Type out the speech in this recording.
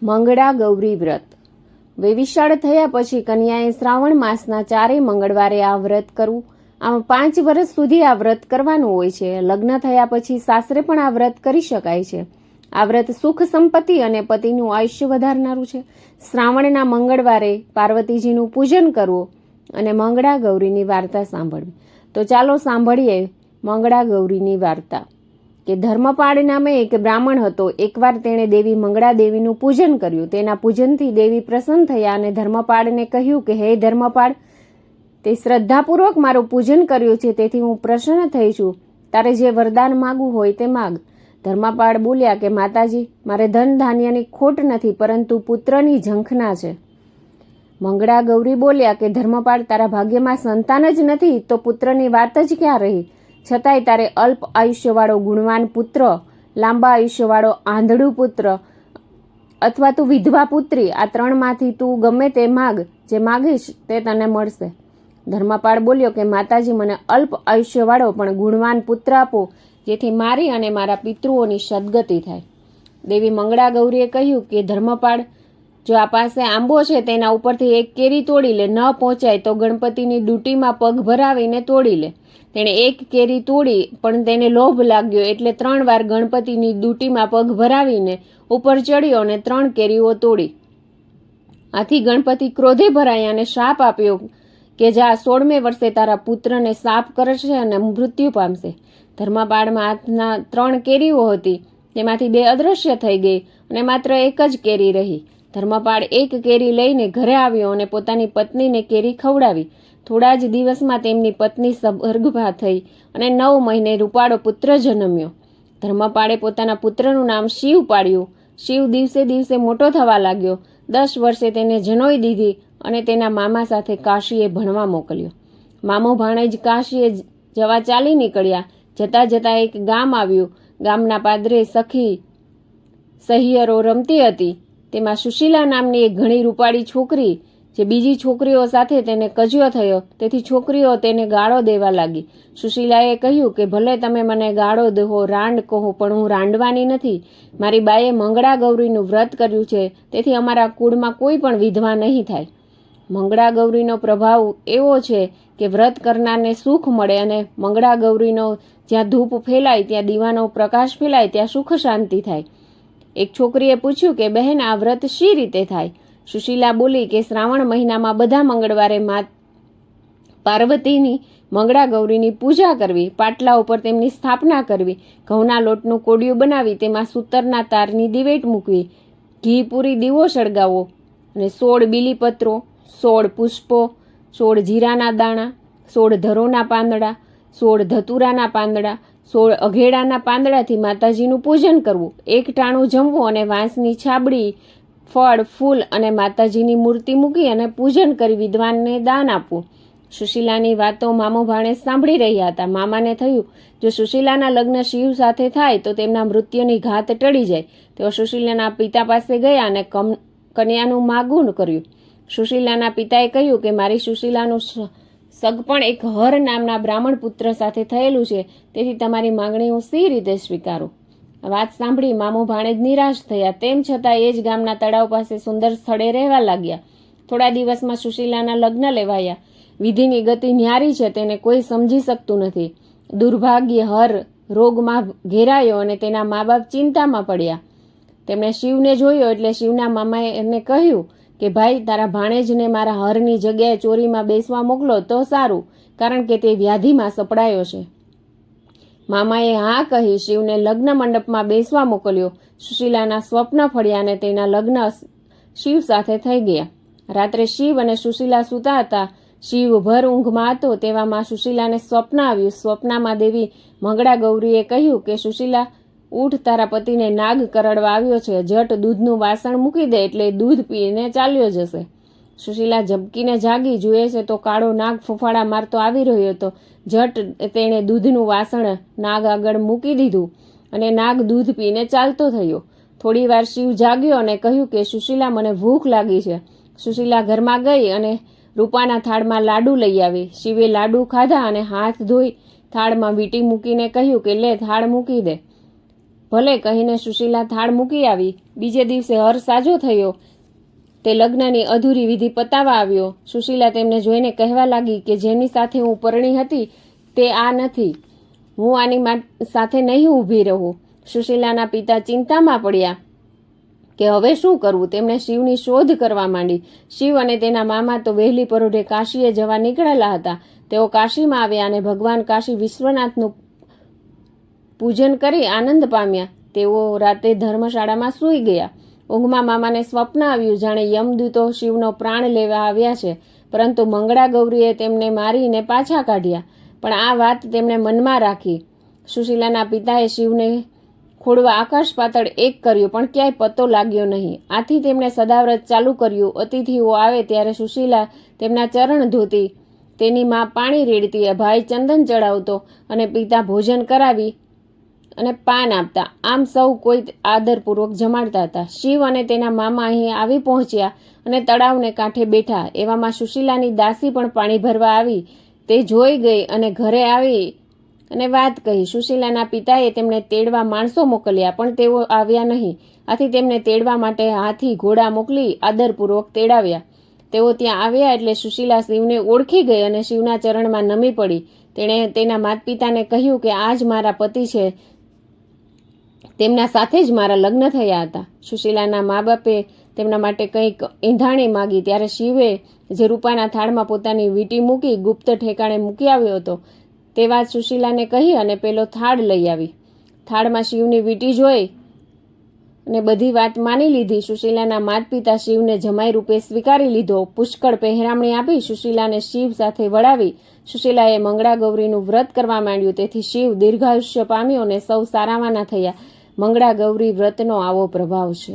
મંગળા ગૌરી વ્રત. વેવિશાળ થયા પછી કન્યાએ શ્રાવણ માસના 4 મંગળવારે આ વ્રત કરવું. આમ 5 વર્ષ સુધી આ વ્રત કરવાનું હોય છે. લગ્ન થયા પછી સાસરે પણ આ વ્રત કરી શકાય છે. આ વ્રત સુખ સંપત્તિ અને પતિનું આયુષ્ય વધારનારું છે. શ્રાવણના મંગળવારે પાર્વતીજીનું પૂજન કરવું અને મંગળા ગૌરીની વાર્તા સાંભળવી. તો ચાલો સાંભળીએ મંગળા ગૌરીની વાર્તા. કે ધર્મપાળ નામે એક બ્રાહ્મણ હતો. એકવાર તેણે દેવી મંગળા દેવીનું પૂજન કર્યું. તેના પૂજનથી દેવી પ્રસન્ન થયા અને ધર્મપાળને કહ્યું કે હે ધર્મપાળ, તે શ્રદ્ધાપૂર્વક મારું પૂજન કર્યું છે, તેથી હું પ્રસન્ન થઈ છું. તારે જે વરદાન માગવું હોય તે માગ. ધર્મપાળ બોલ્યા કે માતાજી, મારે ધન ધાન્યની ખોટ નથી, પરંતુ પુત્રની ઝંખના છે. મંગળા ગૌરી બોલ્યા કે ધર્મપાળ, તારા ભાગ્યમાં સંતાન જ નથી તો પુત્રની વાત જ ક્યાં રહી? છતાંય તારે અલ્પ આયુષ્યવાળો ગુણવાન પુત્ર, લાંબા આયુષ્યવાળો આંધળું પુત્ર અથવા તું વિધવા પુત્રી, આ 3માંથી તું ગમે તે માગ. જે માગીશ તે તને મળશે. ધર્મપાળ બોલ્યો કે માતાજી, મને અલ્પ આયુષ્યવાળો પણ ગુણવાન પુત્ર આપો, જેથી મારી અને મારા પિતૃઓની સદગતિ થાય. દેવી મંગળા ગૌરીએ કહ્યું કે ધર્મપાળ, જો આ પાસે આંબો છે તેના ઉપરથી એક કેરી તોડી લે. ન પહોંચાય તો ગણપતિની ડૂટીમાં પગ ભરાવીને તોડી લે. તેણે એક કેરી તોડી, પણ તેને લોભ લાગ્યો એટલે 3 વાર ગણપતિની ડૂટીમાં પગ ભરાવીને ઉપર ચડ્યો અને 3 કેરીઓ તોડી. આથી ગણપતિ ક્રોધે ભરાયા અને શાપ આપ્યો કે જા 16મે વર્ષે તારા પુત્રને શાપ કરશે અને મૃત્યુ પામશે. ધર્મપાળમાં હાથના 3 કેરીઓ હતી, તેમાંથી 2 અદૃશ્ય થઈ ગઈ અને માત્ર એક જ કેરી રહી. ધર્મપાળ એક કેરી લઈને ઘરે આવ્યો અને પોતાની પત્નીને કેરી ખવડાવી. થોડા જ દિવસમાં તેમની પત્ની સગર્ભા થઈ અને 9 મહિને રૂપાળો પુત્ર જન્મ્યો. ધર્મપાળે પોતાના પુત્રનું નામ શિવ પાડ્યું. શિવ દિવસે દિવસે મોટો થવા લાગ્યો. 10 વર્ષે તેને જનોઈ દીધી અને તેના મામા સાથે કાશીએ ભણવા મોકલ્યો. મામો ભાણેજ કાશીએ જવા ચાલી નીકળ્યા. જતા જતા એક ગામ આવ્યું. ગામના પાદરે સખી સહિયરો રમતી હતી. તેમાં સુશીલા નામની એક ઘણી રૂપાળી છોકરી, જે બીજી છોકરીઓ સાથે તેને કજ્યો થયો, તેથી છોકરીઓ તેને ગાળો દેવા લાગી. સુશીલાએ કહ્યું કે ભલે તમે મને ગાળો દો, રાંડ કહો, પણ હું રાંડવાની નથી. મારી બાએ મંગળા ગૌરીનું વ્રત કર્યું છે, તેથી અમારા કુળમાં કોઈ પણ વિધવા નહીં થાય. મંગળા ગૌરીનો પ્રભાવ એવો છે કે વ્રત કરનારને સુખ મળે અને મંગળા ગૌરીનો જ્યાં ધૂપ ફેલાય, ત્યાં દીવાનો પ્રકાશ ફેલાય, ત્યાં સુખ શાંતિ થાય. એક છોકરીએ પૂછ્યું કે બહેન, આ વ્રત શી રીતે થાય? સુશીલા બોલી કે શ્રાવણ મહિનામાં બધા મંગળવારે પાર્વતીની મંગળા ગૌરીની પૂજા કરવી, પાટલા ઉપર તેમની સ્થાપના કરવી, ઘઉંના લોટનું કોડિયું બનાવી તેમાં સૂતરના તારની દિવેટ મૂકવી, ઘી પૂરી દીવો સળગાવવો અને 16 બીલીપત્રો, 16 પુષ્પો, 16 જીરાના દાણા, 16 ધરોના પાંદડા, 16 ધતુરાના પાંદડા, 16 અઘેડાના પાંદડાથી માતાજીનું પૂજન કરવું. 1 ટાણું જમવું અને વાંસની છાબડી, ફળ, ફૂલ અને માતાજીની મૂર્તિ મૂકી અને પૂજન કરી વિદ્વાનને દાન આપવું. સુશીલાની વાતો મામો ભાણેજ સાંભળી રહ્યા હતા. મામાને થયું, જો સુશીલાના લગ્ન શિવ સાથે થાય તો તેમના મૃત્યુની ઘાત ટળી જાય. તેઓ સુશીલાના પિતા પાસે ગયા અને કન્યાનું માગું કર્યું. સુશીલાના પિતાએ કહ્યું કે મારી સુશીલાનું સગપણ એક હર નામના બ્રાહ્મણ પુત્ર સાથે થયેલું છે, તેથી તમારી માંગણી હું સી રીતે સ્વીકારું? વાત સાંભળી મામો ભાણેજ નિરાશ થયા. તેમ છતાં એ જ ગામના તળાવ પાસે સુંદર સ્થળે રહેવા લાગ્યા. થોડા દિવસમાં સુશીલાના લગ્ન લેવાયા. વિધિની ગતિ ન્યારી છે, તેને કોઈ સમજી શકતું નથી. દુર્ભાગ્ય હર રોગમાં ઘેરાયો અને તેના મા બાપ ચિંતામાં પડ્યા. તેમણે શિવને જોયો એટલે શિવના મામાએ એને કહ્યું કે ભાઈ, તારા ભાણેજને મારા હરની જગ્યાએ ચોરીમાં બેસવા મોકલો તો સારું, કારણ કે તે વ્યાધિમાં સપડાયો છે. મામાએ હા કહી શિવને લગ્ન મંડપમાં બેસવા મોકલ્યો. સુશીલાના સ્વપ્ન ફળ્યા અને તેના લગ્ન શિવ સાથે થઈ ગયા. રાત્રે શિવ અને સુશીલા સૂતા હતા. શિવ ભર ઊંઘમાં હતો, તેવામાં સુશીલાને સ્વપ્ન આવ્યું. સ્વપ્નમાં દેવી મંગળા ગૌરીએ કહ્યું કે સુશીલા, ઉઠ, તારા પતિને નાગ કરડવા આવ્યો છે. જટ દૂધનું વાસણ મૂકી દે એટલે દૂધ પીને ચાલ્યો જશે. સુશીલા ઝબકીને જાગી, જુએ છે તો કાળો નાગ ફૂફાડા મારતો આવી રહ્યો હતો. જટ તેણે દૂધનું વાસણ નાગ આગળ મૂકી દીધું અને નાગ દૂધ પીને ચાલતો થયો. થોડી વાર શિવ જાગ્યો અને કહ્યું કે સુશીલા, મને ભૂખ લાગી છે. સુશીલા ઘરમાં ગઈ અને રૂપાના થાળમાં લાડુ લઈ આવી. શિવે લાડુ ખાધા અને હાથ ધોઈ થાળમાં વીંટી મૂકીને કહ્યું કે લે, થાળ મૂકી દે. ભલે કહીને સુશીલા થાળ મૂકી આવી. બીજે દિવસે હર સાજો થયો. તે લગ્નની અધૂરી વિધિ પતાવવા આવ્યો. સુશીલા તેમને જોઈને કહેવા લાગી કે જેની સાથે હું પરણી હતી તે આ નથી. હું આની સાથે નહીં ઊભી રહું. સુશીલાના પિતા ચિંતામાં પડ્યા કે હવે શું કરવું. તેમણે શિવની શોધ કરવા માંડી. શિવ અને તેના મામા તો વહેલી પરોઢે કાશીએ જવા નીકળેલા હતા. તેઓ કાશીમાં આવ્યા અને ભગવાન કાશી વિશ્વનાથનું પૂજન કરી આનંદ પામ્યા. તેઓ રાતે ધર્મશાળામાં સૂઈ ગયા. ઊંઘમાં મામાને સ્વપ્ન આવ્યું જાણે યમદૂતો શિવનો પ્રાણ લેવા આવ્યા છે, પરંતુ મંગળા ગૌરીએ તેમને મારીને પાછા કાઢ્યા. પણ આ વાત તેમણે મનમાં રાખી. સુશીલાના પિતાએ શિવને ખોળવા આકાશ પાતાળ એક કર્યું, પણ ક્યાંય પત્તો લાગ્યો નહીં. આથી તેમણે સદાવ્રત ચાલુ કર્યું. અતિથિઓ આવે ત્યારે સુશીલા તેમના ચરણ ધોતી, તેની મા પાણી રેડતી, ભાઈ ચંદન ચડાવતો અને પિતા ભોજન કરાવી અને પાન આપતા. આમ સૌ કોઈ આદરપૂર્વક જમાડતા હતા. શિવ અને તેના મામા અહીં આવી પહોંચ્યા અને તળાવને કાંઠે બેઠા. એવામાં સુશીલાની દાસી પણ પાણી ભરવા આવી. તે જોઈ ગઈ અને ઘરે આવી અને વાત કહી. સુશીલાના પિતાએ તેમને તેડવા માણસો મોકલ્યા, પણ તેઓ આવ્યા નહીં. આથી તેમને તેડવા માટે હાથી ઘોડા મોકલી આદરપૂર્વક તેડાવ્યા. તેઓ ત્યાં આવ્યા એટલે સુશીલા શિવને ઓળખી ગઈ અને શિવના ચરણમાં નમી પડી. તેણે તેના માતા પિતાને કહ્યું કે આ જ મારા પતિ છે, તેમના સાથે જ મારા લગ્ન થયા હતા. સુશીલાના મા બાપે તેમના માટે કંઈક ઈંધાણી માગી ત્યારે શિવે જે રૂપાના થાળમાં પોતાની વીંટી મૂકી ગુપ્ત ઠેકાણે મૂકી આવ્યો હતો તે વાત સુશીલાને કહી અને પેલો થાળ લઈ આવી. થાળમાં શિવની વીંટી જોઈ અને બધી વાત માની લીધી. સુશીલાના માતા પિતા શિવને જમાઈ રૂપે સ્વીકારી લીધો. પુષ્કળ પહેરામણી આપી સુશીલાને શિવ સાથે વળાવી. સુશીલાએ મંગળા ગૌરીનું વ્રત કરવા માંડ્યું. તેથી શિવ દીર્ઘાયુષ્ય પામ્યો અને સૌ સારાવાના થયા. મંગળા ગૌરી વ્રતનો આવો પ્રભાવ છે.